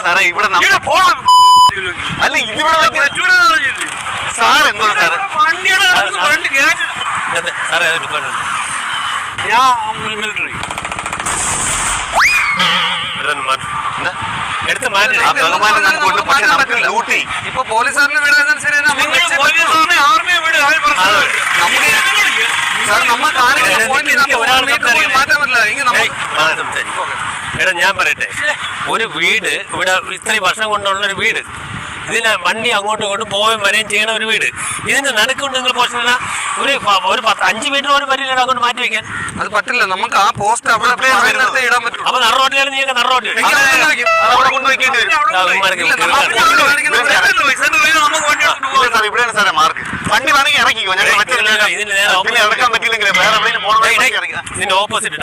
സാറേ ഇവിടെ അല്ല ഇതിവിടെ സാർ എന്തോ സാറേ ഞാൻ മിലിറ്ററി എടുത്ത് മാറ്റി ബഹുമാനം നമുക്ക് കൊണ്ട് പക്ഷെ നമുക്ക് ഡ്യൂട്ടി ഇപ്പൊ പോലീസുകാരനെ വിടുന്നതനുസരിച്ച് മാറ്റാൻ പറ്റില്ല. എടാ ഞാൻ പറയട്ടെ, ഒരു വീട് ഇവിടെ ഇത്രയും വർഷം കൊണ്ടുള്ള ഒരു വീട്, ഇതിന് വണ്ടി അങ്ങോട്ടും ഇങ്ങോട്ടും പോവുകയും വരികയും ചെയ്യണ ഒരു വീട്, ഇതിന്റെ നടുക്കുണ്ട് നിങ്ങൾ പോസ്റ്റ് ഒരു 5 മീറ്റർ പോലും വരില്ല അങ്ങോട്ട് മാറ്റി വെക്കാൻ. അത് പറ്റില്ല. നമുക്ക് ആ പോസ്റ്റ് അവിടെ ഇടാൻ പറ്റും. അപ്പൊ നടുറോട്ടിലാണ് നീ നടുറോട്ടിൽ ഇവിടെയാണ് സാറേ മാർക്ക്. വണ്ടി വേണമെങ്കിൽ ഇറക്കിക്കോ, ഞങ്ങൾ ഇതിന്റെ ഓപ്പോസിറ്റ്